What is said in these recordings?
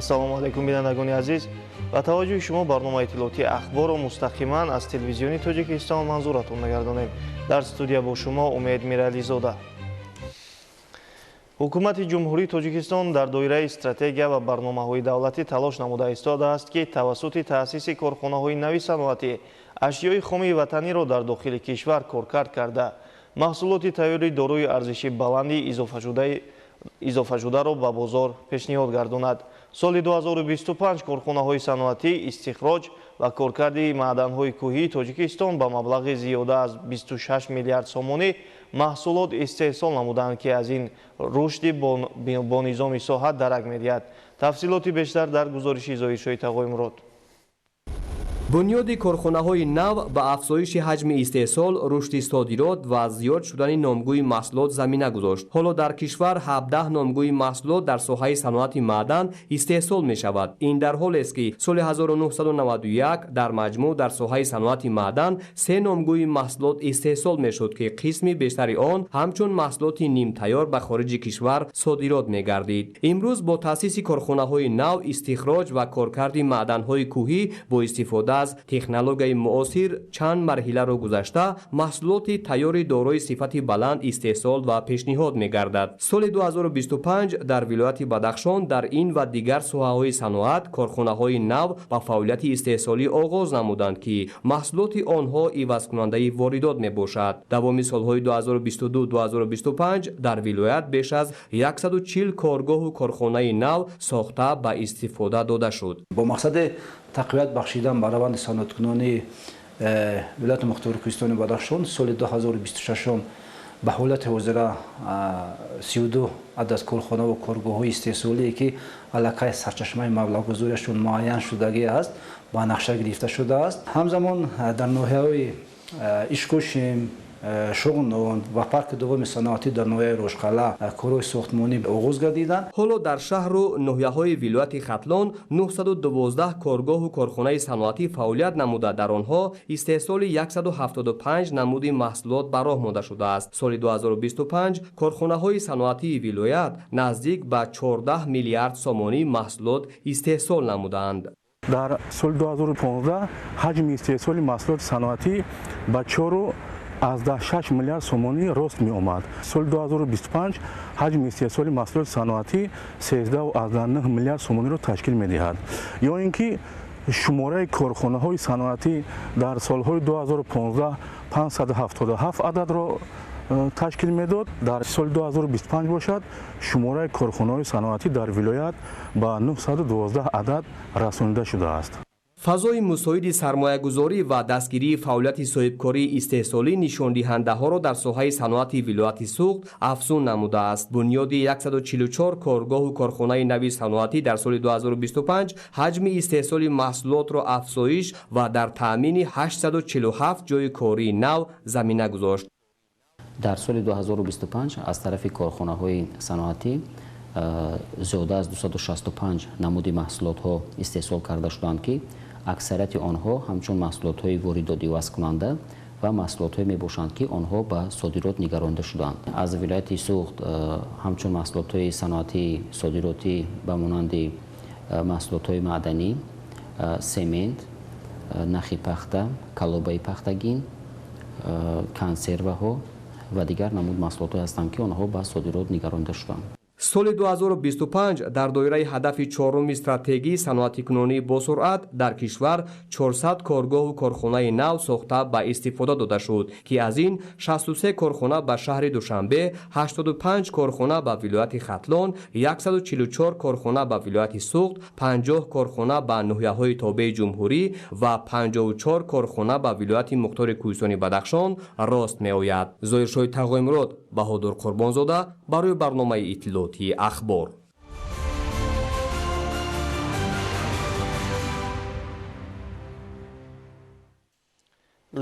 ассалому алайкум бинандагони азиз, ба таваҷҷӯҳи шумо барномаи иттилоъоти ахборро мустақиман аз телевизиони Тоҷикистон манзуратон мегардонем. Дар студия бо шумо Умед Мирализода. ҳукумати ҷумҳурии Тоҷикистон дар доираи стратегия ва барномаҳои давлатӣ талош намуда истодааст, ки тавассути таъсиси корхонаҳои нави саноатӣ ашёи хомии ватаниро дар дохили кишвар коркард карда, маҳсулоти тайёри дорои арзиши баланди изофашударо ба бозор пешниҳод гардонад. соли 2025 корхонаҳои саноатӣ истихроҷ ва коркарди маъданҳои кӯҳии Тоҷикистон ба маблағи зиёда аз 26 миллиард сомонӣ маҳсулот истеҳсол намуданд, ки аз ин рушди бо низоми соҳа дарак медиҳад. тафсилоти бештар дар гузориши Зоҳиршоҳи Тағоимурод. бунёди корхонаҳои нав ба афзоиши ҳаҷми истеҳсол, рушди содирот ва зиёд шудани номгӯи маҳсулот замина гузошт. ҳоло дар кишвар 17 номгӯи маҳсулот дар соҳаи саноати маъдан истеҳсол мешавад. ин дар ҳолест, ки соли 1991 дар маҷмӯъ дар соҳаи саноати маъдан 3 номгӯи маҳсулот истеҳсол мешуд, ки қисми бештари он ҳамчун маҳсулоти нимтайёр ба хориҷи кишвар содирот мегардид. имрӯз бо таъсиси корхонаҳои нав, истихроҷ ва коркарди маъданҳои кӯҳӣ бо истифода аз технологияи муосир чанд марҳиларо гузашта, маҳсулоти тайёри дорои сифати баланд истеҳсол ва пешниҳод мегардад. соли 2025 дар вилояти Бадахшон дар ин ва дигар соҳаҳои саноат корхонаҳои нав ба фаъолияти истеҳсолӣ оғоз намуданд, ки маҳсулоти онҳо ивазкунандаи воридот мебошад. давоми солҳои 2022-2025 дар вилоят беш аз 140 коргоҳу корхонаи нав сохта ба истифода дода шуд. бо мақсади тақвият бахшидан ба раванди саноаткунонии вилояти мухтори Кӯҳистони Бадахшон соли 2026 ба ҳолати ҳозира 32 адад корхонаву коргоҳҳои истеҳсолие, ки аллакай сарчашмаи маблағгузорияшон муайян шудагӣ аст, ба нақша гирифта шудааст. ҳамзамон дар ноҳияҳои Ишкушим, Шуғнон ва парки дуввуми саноатӣ дар ноҳияи Рӯшқала корҳои сохтмонӣ оғоз гардиданд. ҳоло дар шаҳру ноҳияҳои вилояти Хатлон 912 коргоҳу корхонаи саноатӣ фаъолият намуда, дар онҳо истеҳсоли 175 намуди маҳсулот ба роҳ монда шудааст. соли 2025 корхонаҳои саноатии вилоят наздик ба 14 миллиард сомонӣ маҳсулот истеҳсол намуданд. дар соли 2015 ҳаҷми истеҳсоли маҳсулоти саноатӣ ба 4.6 миллиард сомонӣ рост меомад. соли 2025 ҳаҷми истеҳсоли маҳсулоти саноатӣ 13.9 миллиард сомониро ташкил медиҳад. ё ин ки шумораи корхонаҳои саноатӣ дар солҳои 2015 577 ададро ташкил медод. дар соли 2025 бошад шумораи корхонаҳои саноатӣ дар вилоят ба 912 адад расонида шудааст. фазои мусоиди сармоягузорӣ ва дастгирии фаъолияти соҳибкории истеҳсолӣ нишондиҳандаҳоро дар соҳаи саноати вилояти Суғд афзун намудааст. бунёди 144 коргоҳу корхонаи нави саноатӣ дар соли 2025 ҳаҷми истеҳсоли маҳсулотро афзоиш ва дар таъмини 847 ҷойи кории нав замина гузошт. дар соли 2025 аз тарафи корхонаҳои саноатӣ зиёда аз 265 намуди маҳсулотҳо истеҳсол карда шуданд, ки аксарияти онҳо ҳамчун маҳсулотҳои воридоти вазкунанда ва маҳсулотҳое мебошанд, ки онҳо ба содирот нигаронида шуданд. аз вилояти Суғд ҳамчун маҳсулотҳои саноатӣ содиротӣ ба монанди маҳсулотҳои маъданӣ, семент, нахи пахта, калобаи пахтагин, консерваҳо ва дигар намуд маҳсулотҳое ҳастанд, ки онҳо ба содирот нигаронида шуданд. соли 2025 дар доираи ҳадафи чоруми стратегии саноатикунонӣ босуръат дар кишвар 400 коргоҳу корхонаи нав сохта ба истифода дода шуд, ки аз ин 63 корхона ба шаҳри Душанбе, 85 корхона ба вилояти Хатлон, 144 корхона ба вилояти Суғд, 50 корхона ба ноҳияҳои тобеи ҷумҳурӣ ва 54 корхона ба вилояти мухтори Кӯҳистони Бадахшон рост меояд. Зоҳиршоҳи Тағоимурод, Баҳодур Қурбонзода барои барномаи иттилоъоти ахбор.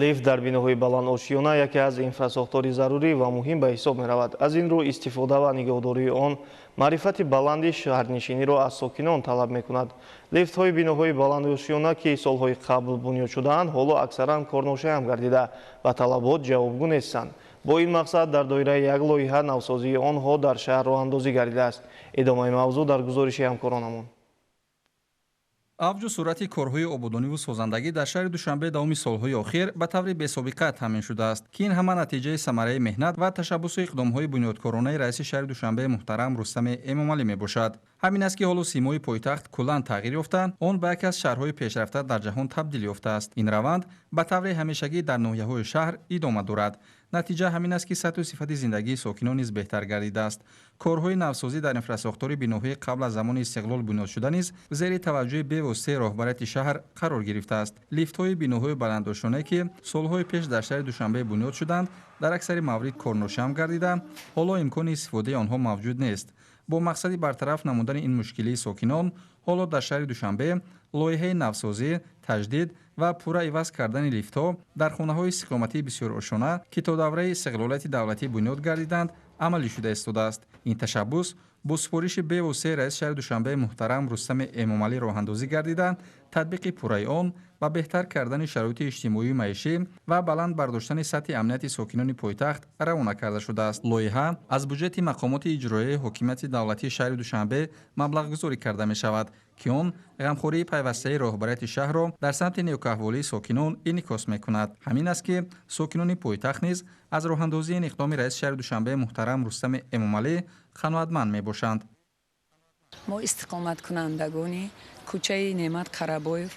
лифт дар биноҳои баландошиёна яке аз инфрасохтори зарурӣ ва муҳим ба ҳисоб меравад. аз ин рӯ истифода ва нигоҳдории он маърифати баланди шаҳрнишиниро аз сокинон талаб мекунад. лифтҳои биноҳои баландошиёна, ки солҳои қабл бунёд шудаанд, ҳоло аксаран корношаям гардида ва талабот ҷавобгӯ нестанд. бо ин мақсад дар доираи як лоиҳа навсозии онҳо дар шаҳр роҳандозӣ гардидааст. идомаи мавзӯъ дар гузориши ҳамкоронамон. авҷу сурати корҳои ободониву созандагӣ дар шаҳри душанбе давоми солҳои охир ба таври бесобиқа таъмин шудааст, ки ин ҳама натиҷаи самараи меҳнат ва ташаббусу иқдомҳои бунёдкоронаи раиси шаҳри душанбе муҳтарам Рустами Эмомалӣ мебошад. ҳамин аст ки ҳоло симои пойтахт куллан тағйир ёфта, он ба яке аз шаҳрҳои пешрафта дар ҷаҳон табдил ёфтааст. ин раванд ба таври ҳамешагӣ дар ноҳияҳои шаҳр идома дорад. натиҷа ҳамин аст ки сатҳу сифати зиндагии сокинон низ беҳтар гардидааст. корҳои навсозӣ дар инфраструктури биноҳои қабл аз замони истиқлол бунёдшуда низ зери таваҷҷӯҳи бевоситаи роҳбарияти шаҳр қарор гирифтааст. лифтҳои биноҳои баланддоштонае ки солҳои пеш дар шаҳри душанбе бунёд шуданд, дар аксари маврид корношам гардида, ҳоло имкони истифодаи онҳо мавҷуд нест. бо мақсади бартараф намудани ин мушкилии сокинон, ҳоло дар шаҳри душанбе лоиҳаи навсозӣ, таҷдид ва пурра иваз кардани лифтҳо дар хонаҳои истиқоматии бисёр ошона, ки то давраи иstiqloliyati давлатӣ бунёд гардиданд, амалӣ шуда истодааст. ин ташаббус бо супориши бевоситаи раиси шаҳри душанбе муҳтарам Рустами Эмомалӣ роҳандозӣ гардида, татбиқи пурраи он ба беҳтар кардани шароити иҷтимоию маишӣ ва баланд бардоштани сатҳи амнияти сокинони пойтахт равона карда шудааст. лоиҳа аз буҷети мақомоти иҷроияи ҳокимияти давлатии шаҳри душанбе маблағгузорӣ карда мешавад, ки он ғамхории пайвастаи роҳбарияти шаҳрро дар самти неҳукаҳволии сокинон инъикос мекунад. ҳамин аст ки сокинони пойтахт низ аз роҳандозии ин иқдоми раиси шаҳри душанбе муҳтарам Рустами Эмомалӣ қаноатманд мебошанд. мо истиқоматкунандагони кӯчаи Неъмат Қарабоев,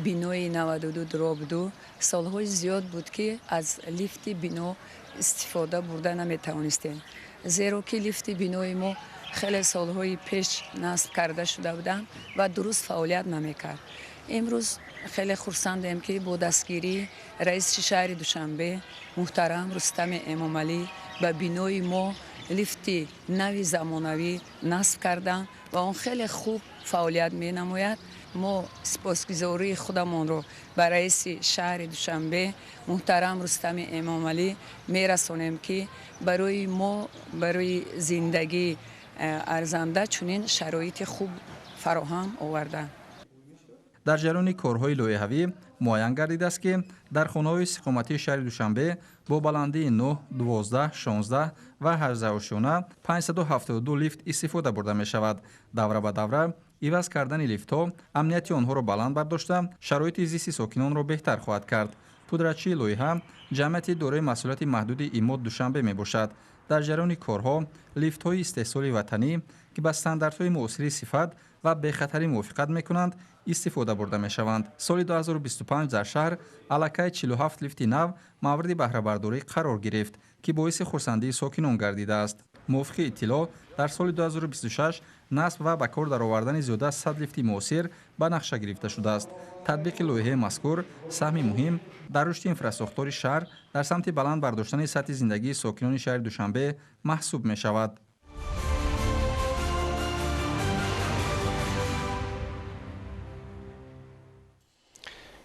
бинои 92 дроб 2 солҳои зиёд буд ки аз лифти бино истифода бурда наметавонистем, зеро ки лифти бинои мо хеле солҳои пеш насб карда шуда буданд ва дуруст фаъолият намекард. имрӯз хеле хурсандем ки бо дастгирии раиси шаҳри душанбе муҳтарам Рустами Эмомалӣ ба бинои мо лифти нави замонавӣ насб карданд ва он хеле хуб фаъолият менамояд. мо сипосгузории худамонро ба раиси шаҳри душанбе муҳтарам Рустами Эмомалӣ мерасонем ки барои мо барои зиндагии арзанда чунин шароити хуб фароҳам оварданд. дар ҷараёни корҳои лоиҳавӣ муайян гардидааст ки дар хонаҳои истиқоматии шаҳри душанбе бо баландии 9, 12, 16 ва 18 ошёна 572 лифт истифода бурда мешавад. давра ба давра иваз кардани лифтҳо амнияти онҳоро баланд бардошта, шароити зисти сокинонро беҳтар хоҳад кард. пудратчии лоиҳа ҷамъияти дорои масъулияти маҳдуди имод душанбе мебошад. дар ҷараёни корҳо лифтҳои истеҳсоли ватанӣ ки ба стандартҳои муосири сифат ва бехатарӣ мувофиқат мекунанд истифода бурда мешаванд. соли 2025 дар шаҳр аллакай 47 лифти нав мавриди баҳрабардорӣ қарор гирифт, ки боиси хурсандии сокинон гардидааст. мувофиқи иттилоъ дар соли 2026 насб ва ба кор даровардани зиёда аз 100 лифти муосир ба нақша гирифта шудааст. татбиқи лоиҳаи мазкур саҳми муҳим дар рушди инфраструктури шаҳр дар самти баланд бардоштани сатҳи зиндагии сокинони шаҳри душанбе маҳсуб мешавад.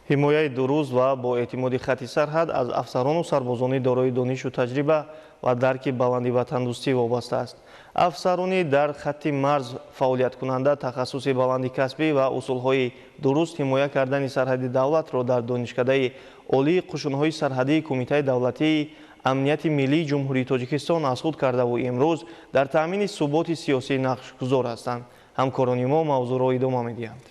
ҳимояи дуруст ва боэътимоди хатти сарҳад аз афсарону сарбозони дорои донишу таҷриба ва дарки баланди ватандӯстӣ вобаста аст. афсарони дар хатти марз фаъолияткунанда тахассуси баланди касбӣ ва усулҳои дуруст ҳимоя кардани сарҳади давлатро дар донишкадаи олии қушунҳои сарҳадии Кумитаи давлатии амнияти миллии ҷумҳурии Тоҷикистон аз худ кардаву имрӯз дар таъмини суботи сиёсӣ нақшгузор ҳастанд. ҳамкорони мо мавзӯъро идома медиҳанд.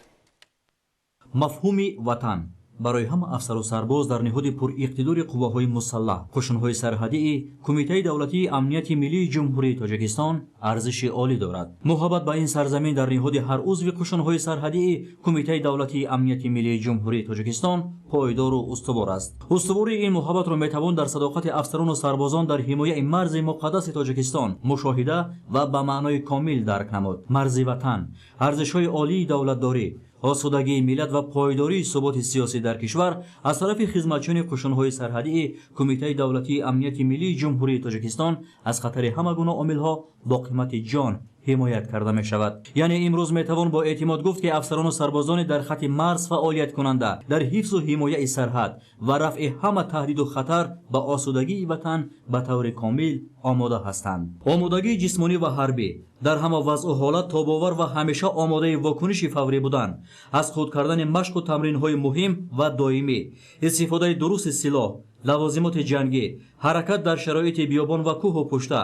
мафҳуми ватан барои ҳама афсару сарбоз дар ниҳоди пуриқтидори қувваҳои мусаллаҳ, қушунҳои сарҳадии Кумитаи давлатии амнияти миллии ҷумҳурии Тоҷикистон арзиши олӣ дорад. муҳаббат ба ин сарзамин дар ниҳоди ҳар узви қушунҳои сарҳадии Кумитаи давлатии амнияти миллии ҷумҳурии Тоҷикистон пойдору устувор аст. устувории ин муҳаббатро метавон дар садоқати афсарону сарбозон дар ҳимояи марзи муқаддаси Тоҷикистон мушоҳида ва ба маънои комил дарк намуд. марзи ватан, арзишҳои олии давлатдорӣ, осудагии миллат ва пойдории суботи сиёсӣ дар кишвар аз тарафи хизматчиёни қушунҳои сарҳадии Кумитаи давлатии амнияти миллии ҷумҳурии Тоҷикистон аз хатари ҳама гуна омилҳо бо қимати ҷон ҳимоят карда мешавад. яъне имрӯз метавон бо эътимод гуфт ки афсарону сарбозони дар хатти марз фаъолияткунанда дар ҳифзу ҳимояи сарҳад ва рафъи ҳама таҳдиду хатар ба осудагии ватан ба таври комил омода ҳастанд. омодагии ҷисмонӣ ва ҳарбӣ, дар ҳама вазъу ҳолат тобовар ва ҳамеша оmodaи вокуниши фаврӣ будан, аз худ кардани машқу тамринҳои муҳим ва доимӣ, истифодаи дурусти силоҳ, лавозимоти ҷангӣ, ҳаракат дар шароити биёбон ва кӯҳу пушта,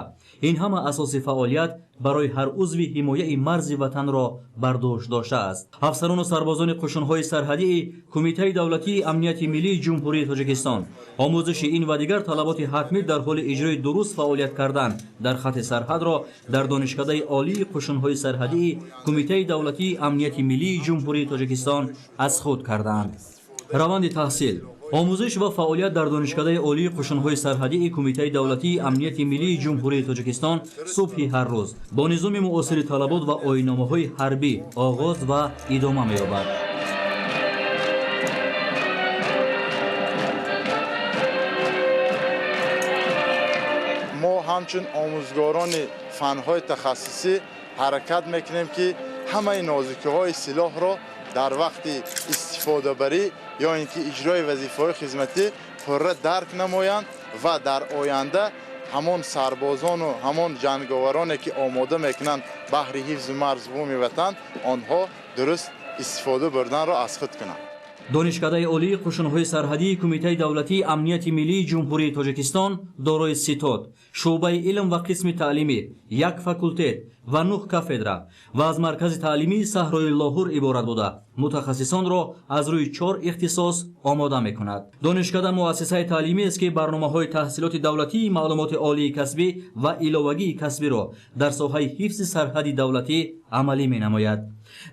ин ҳама асоси фаъолият барои ҳар узви ҳимояи марзи ватанро бардошт доштааст. афсарону сарбозони қушунҳои сарҳадии Кумитаи давлатии амнияти миллии ҷумҳурии Тоҷикистон омӯзиши ин ва дигар талаботи ҳатмӣ дар ҳоли иҷрои дуруст фаъолият кардан дар хатти сарҳадро дар донишкадаи олии қушунҳои сарҳадии Кумитаи давлатии амнияти миллии ҷумҳурии Тоҷикистон аз худ карданд. раванди таҳсил, омӯзиш ва фаъолият дар донишкадаи олии қушунҳои сарҳадии Кумитаи давлатии амнияти миллии ҷумҳурии Тоҷикистон субҳи ҳар рӯз бо низоми муосири талабот ва ойнномаҳои ҳарбӣ оғоз ва идома меёбад. мо ҳамчун омӯзгорони фанҳои тахассусӣ ҳаракат мекунем ки ҳамаи нозикиҳои силоҳро дар вақти истифодабарӣ ё ин ки иҷрои вазифаҳои хизматӣ пурра дарк намоянд ва дар оянда ҳамон сарбозону ҳамон ҷанговароне ки омода мекунанд баҳри ҳифзу марзу бӯми ватан онҳо дуруст истифода бурданро аз худ кунанд. донишкадаи олии қушунҳои сарҳадии Кумитаи давлатии амнияти миллии ҷумҳурии Тоҷикистон дорои ситод, шуъбаи илм ва қисми таълимӣ, як факултет ва 9 кафедра ва аз маркази таълимии саҳрои Лоҳур иборат буда мутахассисонро аз рӯи 4 ихтисос омода мекунад. донишкада муассисаи таълимиест ки барномаҳои таҳсилоти давлатии маълумоти олии касбӣ ва иловагии касбиро дар соҳаи ҳифзи сарҳади давлатӣ амалӣ менамояд.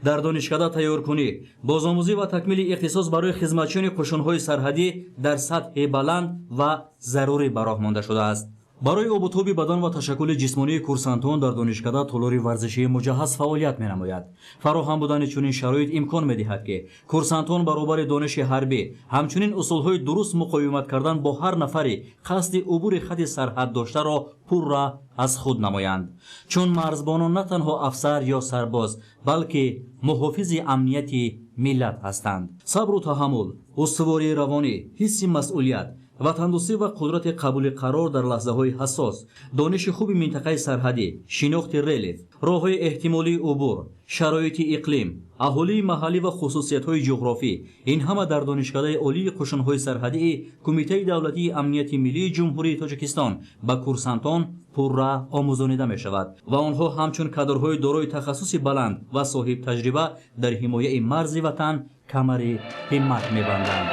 дар донишкада тайёркунӣ, бозомӯзӣ ва такмили ихтисос барои хизматчиёни қушунҳои сарҳадӣ дар сатҳи баланд ва зарурӣ ба роҳ монда шудааст. барои обутоби бадан ва ташаккули ҷисмонии курсантон дар донишкада толори варзишии муҷаҳҳаз фаъолият менамояд. фароҳам будани чунин шароит имкон медиҳад ки курсантон баробари дониши ҳарбӣ ҳамчунин усулҳои дуруст муқоимат кардан бо ҳар нафари қасди убури хатти сарҳад доштаро пурра аз худ намоянд. чун марзбонон на танҳо афсар ё сарбоз, балки муҳофизи амнияти миллат ҳастанд. сабру таҳаммул, устувории равонӣ, ҳисси масъулият, ватандӯстӣ ва қудрати қабули қарор дар лаҳзаҳои ҳассос, дониши хуби минтақаи сарҳадӣ, шинохти релеф, роҳҳои эҳтимолии убур, шароити иқлим, аҳолии маҳаллӣ ва хусусиятҳои ҷуғрофӣ, ин ҳама дар донишкадаи олии қушунҳои сарҳадии Кумитаи давлатии амнияти миллии ҷумҳурии Тоҷикистон ба курсантон пурра омӯзонида мешавад ва онҳо ҳамчун кадрҳои дорои тахассуси баланд ва соҳибтаҷриба дар ҳимояи марзи ватан камари ҳиммат мебанданд.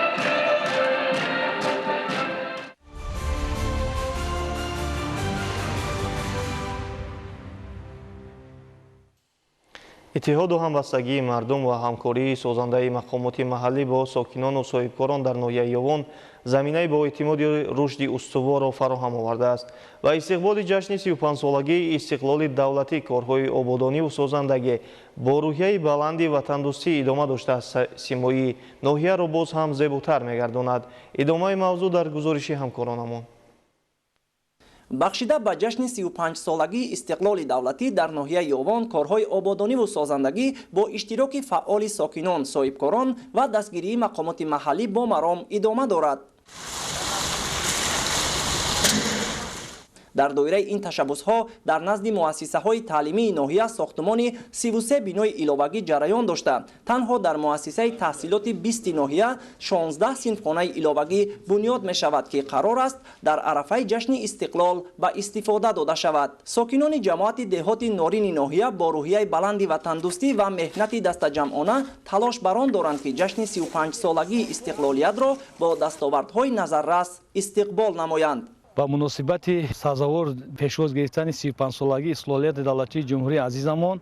иттиҳоду ҳамбастагии мардум ва ҳамкории созандаи мақомоти маҳаллӣ бо сокинону соҳибкорон дар ноҳияи Ёвон заминаи бо эътимоди рушди устуворро фароҳам овардааст ва истиқболи ҷашни 35-солагии истиқлоли давлатӣ корҳои ободониву созандагӣ бо рӯҳияи баланди ватандӯстӣ идома дошта симои ноҳияро боз ҳам зебутар мегардонад. идомаи мавзӯъ дар гузориши ҳамкоронамон. бахшида ба ҷашни 35-солагии истиқлоли давлатӣ дар ноҳияи Ёвон корҳои ободониву созандагӣ бо иштироки фаъоли сокинон, соҳибкорон ва дастгирии мақомоти маҳаллӣ бо маром идома дорад. дар доираи ин ташаббусҳо дар назди муассисаҳои таълимии ноҳия сохтумони 33 бинои иловагӣ ҷараён дошта. танҳо дар муассисаи таҳсилоти 20 ноҳия 16 синфхонаи иловагӣ бунёд мешавад ки қарор аст дар арафаи ҷашни истиқлол ба истифода дода шавад. сокинони ҷамоати деҳоти норини ноҳия бо рӯҳияи баланди ватандӯстӣ ва меҳнати дастаҷамъона талош бар он доранд ки ҷашни 35-солагии истиқлолиятро бо дастовардҳои назаррас истиқбол намоянд. ба муносибати сазовор пешвоз гирифтани 35-солагии истиқлолияти давлатии ҷумҳурии азизамон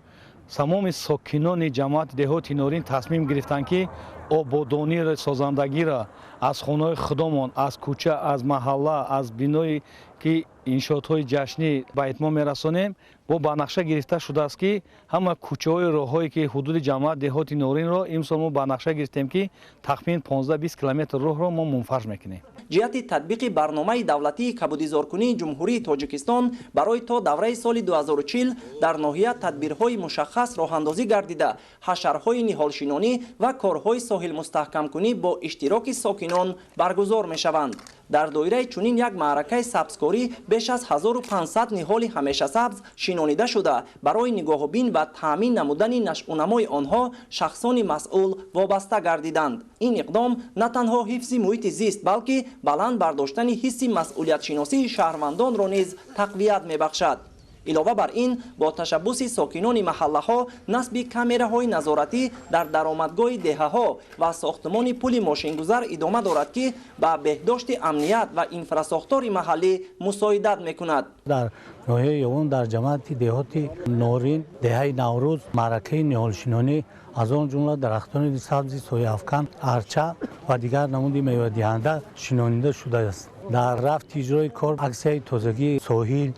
тамоми сокинони ҷамоати деҳоти норин тасмим гирифтанд ки ободонии созандагиро аз хонаҳои худомон, аз кӯча, аз маҳалла, аз бинои ки иншоотҳои ҷашнӣ ба итмом мерасонем бо банақша гирифта шудааст ки ҳама кӯчаҳои роҳҳое ки ҳудуди ҷамоати деҳоти норинро имсол мо банақша гирифтем ки тахмин 15-20 километр роҳро мо мунфарж мекунем. ҷиҳати татбиқи барномаи давлатии кабудизоркунии ҷумҳурии Тоҷикистон барои то давраи соли 2040 дар ноҳия тадбирҳои мушаххас роҳандозӣ гардида, ҳашарҳои ниҳолшинонӣ ва корҳои соҳилмустаҳкамкунӣ бо иштироки сокинон баргузор мешаванд. дар доираи чунин як маъракаи сабзкорӣ беш аз 1500 ниҳоли ҳамешасабз шинонида шуда барои нигоҳубин ва таъмин намудани нашъунамои онҳо шахсони масъул вобаста гардиданд. ин иқдом на танҳо ҳифзи муҳити зист балки баланд бардоштани ҳисси масъулиятшиносии шаҳрвандонро низ тақвият мебахшад. илова бар ин бо ташаббуси сокинони маҳаллаҳо насби камераҳои назоратӣ дар даромадгоҳи деҳаҳо ва сохтмони пули мошингузар идома дорад ки ба беҳдошти амният ва инфрасохтори маҳаллӣ мусоидат мекунад. дар ноҳияи ёвон дар ҷамъияти деҳоти норин деҳаи наврӯз маъракаи ниҳолшинонӣ аз он ҷумла дарахтони сабзи сояафкан арча ва дигар намуди мевадиҳанда шинонида шудааст. дар рафти иҷрои кор аксияи тозагии соҳил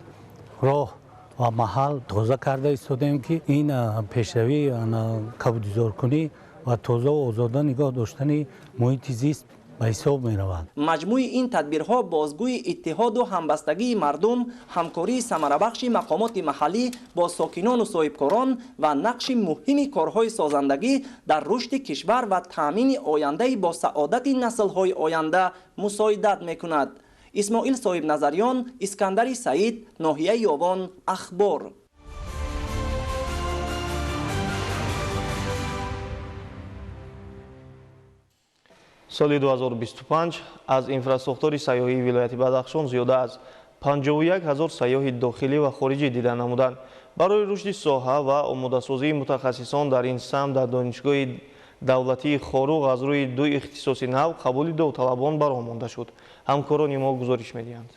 роҳ ва маҳал тоза карда истодаем ки ин пешравии кабудизоркунӣ ва тозаву озода нигоҳ доштани муҳити зист ба ҳисоб меравад. маҷмӯи ин тадбирҳо бозгӯи иттиҳоду ҳамбастагии мардум, ҳамкории самарабахши мақомоти маҳаллӣ бо сокинону соҳибкорон ва нақши муҳими корҳои созандагӣ дар рушди кишвар ва таъмини ояндаи босаодати наслҳои оянда мусоидат мекунад. исмоил соҳибназарён, искандари саид, ноҳияи ёвон, ахбор. соли 2025 аз инфраструктури сайёҳии вилояти Бадахшон зиёда аз 51 000 сайёҳи дохилӣ ва хориҷӣ дида намуданд. барои рушди соҳа ва омодасозии мутахассисон дар ин самт дар донишгоҳи давлатии Хоруғ аз рӯи 2 ихтисоси нав қабули довталабон баромонда шуд. ҳамкорони мо гузориш медиҳанд.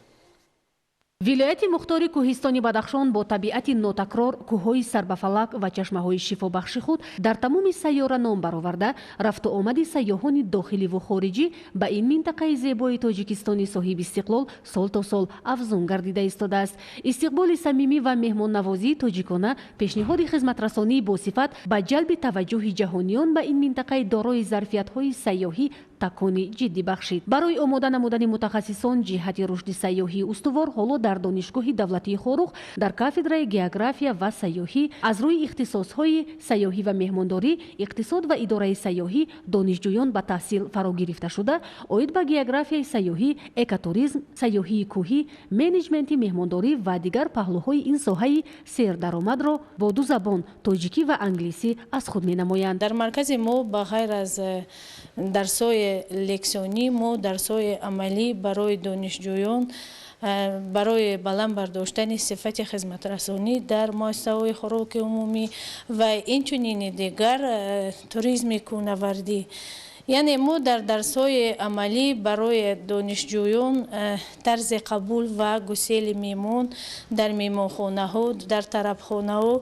вилояти мухтори кӯҳистони Бадахшон бо табиати нотакрор, кӯҳҳои сарбафалак ва чашмаҳои шифобахши худ дар тамоми сайёра ном бароварда, рафту омади сайёҳони дохиливу хориҷӣ ба ин минтақаи зебои Тоҷикистони соҳиби истиқлол сол то сол афзун гардида истодааст. истиқболи самимӣ ва меҳмоннавозии тоҷикона пешниҳоди хизматрасонии босифат ба ҷалби таваҷҷӯҳи ҷаҳониён ба ин минтақаи дорои зарфиятҳои сайёҳӣ такони ҷиддӣ бахшид. барои омода намудани мутахассисон ҷиҳати рушди сайёҳии устувор ҳоло дар донишгоҳи давлатии Хоруғ дар кафедраи география ва сайёҳӣ аз рӯи ихтисосҳои сайёҳӣ ва меҳмондорӣ, иқтисод ва идораи сайёҳӣ донишҷӯён ба таҳсил фаро гирифта шуда, оид ба географияи сайёҳӣ, экотуризм, сайёҳии кӯҳӣ, менеҷменти меҳмондорӣ ва дигар паҳлӯҳои ин соҳаи сердаромадро бо ду забон тоҷикӣ ва англисӣ аз худ менамоянд. дар маркази мо ба ғайр аз дарсҳои лексионӣ мо дарсҳои амалӣ барои донишҷӯён барои баланд бардоштани сифати хизматрасонӣ дар муассисаҳои хӯроки умумӣ ва инчунини дигар туризми кӯҳнавардӣ. яъне мо дар дарсҳои амалӣ барои донишҷӯён тарзи қабул ва гусели меҳмон дар меҳмонхонаҳо, дар тарабхонаҳо,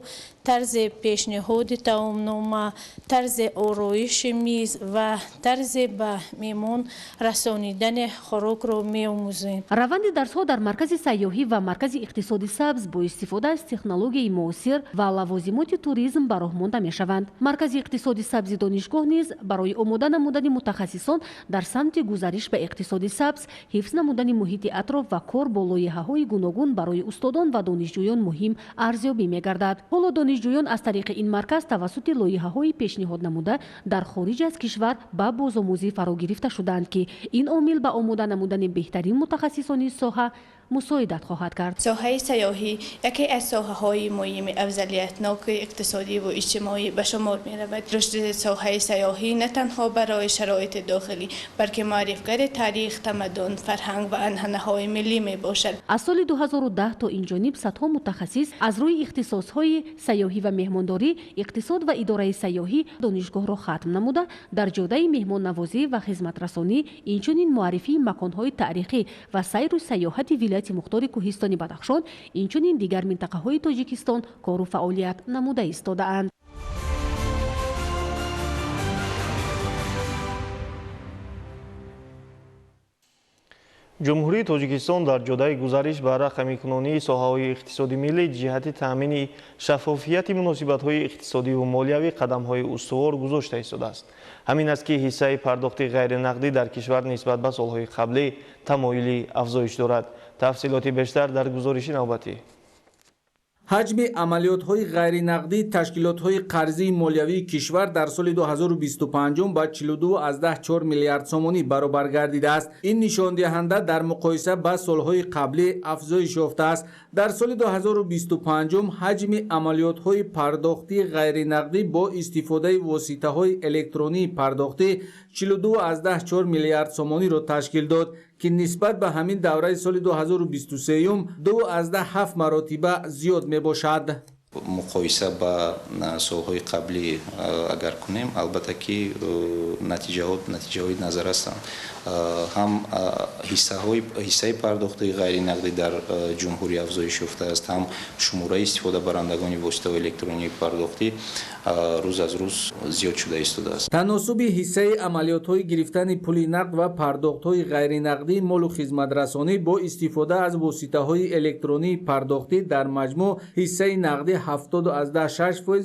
тарзи пешниҳоди таомнома, тарзи ороиши миз ва тарзи ба меҳмон расонидани хӯрокро меомӯзем. раванди дарсҳо дар маркази сайёҳӣ ва маркази иқтисоди сабз бо истифода аз технологияи муосир ва лавозимоти туризм ба роҳ монда мешаванд. маркази иқтисоди сабзи донишгоҳ низ барои омода намудани мутахассисон дар самти гузариш ба иқтисоди сабз, ҳифз намудани муҳити атроф ва кор бо лоиҳаҳои гуногун барои устодон ва донишҷӯён муҳим арзёбӣ мегардад. ҳоло донишҷӯён аз тариқи ин марказ тавассути лоиҳаҳои пешниҳод намуда дар хориҷ аз кишвар ба бозомӯзӣ фаро гирифта шуданд ки ин омил ба омода намудани беҳтарин мутахассисони соҳа мусоидат хоҳад кард. соҳаи сайёҳӣ яке аз соҳаҳои муҳими афзалиятноки иқтисодӣ ва иҷтимоӣ ба шумор меравад. рушди соҳаи сайёҳӣ на танҳо барои шароити дохилӣ, балки муаррифгари таърих, тамаддун, фарҳанг ва анъанаҳои миллӣ мебошад. аз соли 2010 то инҷониб садҳо мутахассис аз рӯи ихтисосҳои сайёҳӣ ва меҳмондорӣ, иқтисод ва идораи сайёҳӣ донишгоҳро хатм намуда, дар ҷодаи меҳмоннавозӣ ва хизматрасонӣ, инчунин муаррифии маконҳои таърихӣ ва сайру сайёҳати вилояти мухтори кӯҳистони Бадахшон, инчунин дигар минтақаҳои Тоҷикистон кору фаъолият намуда истодаанд. ҷумҳурии Тоҷикистон дар ҷодаи гузариш ба рақамикунонии соҳаҳои иқтисоди миллӣ ҷиҳати таъмини шаффофияти муносибатҳои иқтисодиву молиявӣ қадамҳои устувор гузошта истодааст. ҳамин аст ки ҳиссаи пардохти ғайринақдӣ дар кишвар нисбат ба солҳои қаблӣ тамоили афзоиш дорад. тафсилоти бештар дар гузориши навбатӣ. حجم عملیات‌های غیرنقدی تشکیلات‌های قرضی مالیوی کشور در سال 2025 با 42.4 میلیارد سومانی برابر گردیده است. این نشان دهنده در مقایسه با سال‌های قبلی افزایش یافته است. در سال 2025 حجم عملیات‌های پرداختی غیرنقدی با استفاده واسطه‌های الکترونی پرداختی 42.4 میلیارد سومانی را تشکیل داد که نسبت به همین دوره سال 2023 2.7 مراتبه زیاد می باشد. مقایسه با سالهای قبلی اگر کنیم البته که نتیجه های نظر هستند. هم حصه پرداخت غیر نقدی در جمهوری افزایش یافته است، هم شماره استفاده برندگان واسطه الکترونیک پرداختی روز از روز زیاد شده ایستاده است. تناسب حصه عملیات های گرفتن پول نقد و پرداخت های غیر نقدی مال و خدمت رسانی با استفاده از واسطه های الکترونی پرداختی در مجموع حصه نقدی 70.6%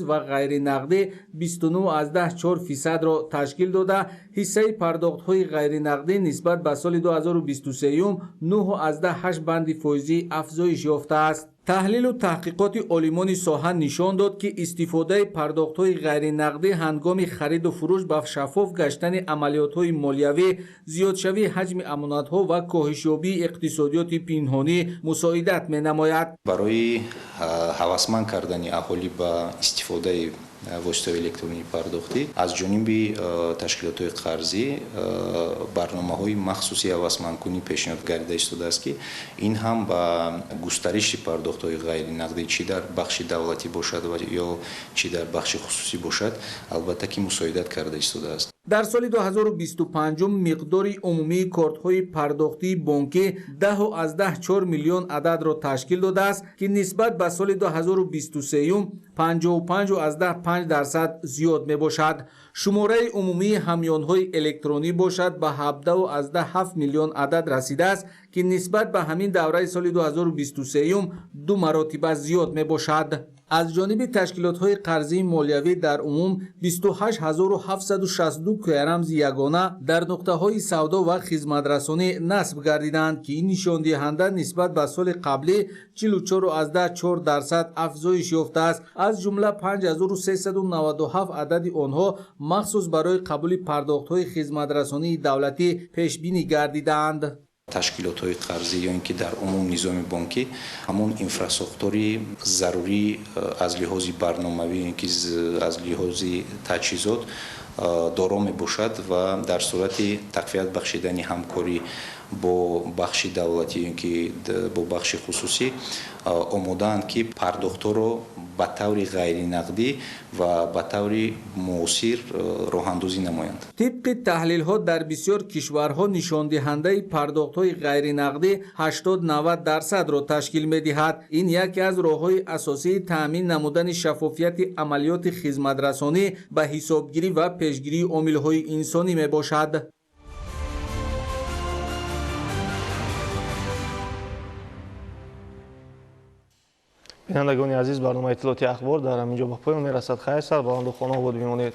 و غیر نقدی 29.4% را تشکیل داده. حصه پرداخت های غیر نقدی نسبت به سال 2023 9.8 بند فایزی افزایش یافته است. تحلیل و تحقیقات عالمان ساحه نشان داد که استفاده پرداخت‌های غیر نقدی هنگام خرید و فروش با شفاف گشتن عملیات‌های مالیوی، زیادشوی حجم امانت‌ها و کاهش یابی اقتصادیات پنهانی مساعدت می‌نماید. برای هوسمند کردن اهالی با استفاده واسطه الکترونیک پرداختی از جانب تشکیلات‌های قرضی برنامه‌های مخصوصی هوسمندکنی پیشنهاد گردیده ایستاده است که این هم با گسترش پرداخت‌های غیر نقدی چی در بخش دولتی باشد و یا چی در بخش خصوصی باشد البته که مساعدت کرده ایستاده است. در سال 2025 مقدار عمومی کارت‌های پرداختی بانکی 10.4 میلیون عدد را تشکیل داده است که نسبت به سال 2023 55.5% زیاد می باشد. شماره عمومی همیان‌های الکترونی باشد به 17.7 میلیون عدد رسیده است که نسبت به همین دوره سال 2023 دو مراتب زیاد می باشد. از جانب تشکیلات‌های قرضی مالیوی در عموم 28762 رمز یگانه در نقطه‌های سودا و خدمت‌رسانی نصب گردیدند که این نشان دهنده نسبت به سال قبلی 44.4% افزایش یافته است. از جمله 5397 عدد آنها مخصوص برای قبول پرداخت‌های خدمت‌رسانی دولتی پیش بینی گردیدند. تشکیلات‌های قرضی یا اینکه در عموم نظام بانکی همون انفراستراکچوری ضروری از لحاظ برنامه‌ای اینکه از لحاظ تجهیزات دارا میباشد و در صورت تقویت بخشیدن همکاری با بخش دولتی اینکه با بخش خصوصی آماده‌اند که پرداخت‌ها را به طور غیر نقدی و به طور موثر راه‌اندازی نمایند. طبق تحلیل‌ها در بسیار کشورها نشان دهنده پرداخت‌های غیر نقدی 80-90% را تشکیل می‌دهد. این یکی از راه‌های اساسی تأمین نمودن شفافیت عملیات خدمت‌رسانی به حسابگیری و پیشگیری عامل‌های انسانی میباشد. بینندگان عزیز، برنامه اطلاعاتی اخبار در همینجا به پایان میرسد. خیر سر، با خانه بود میمونید.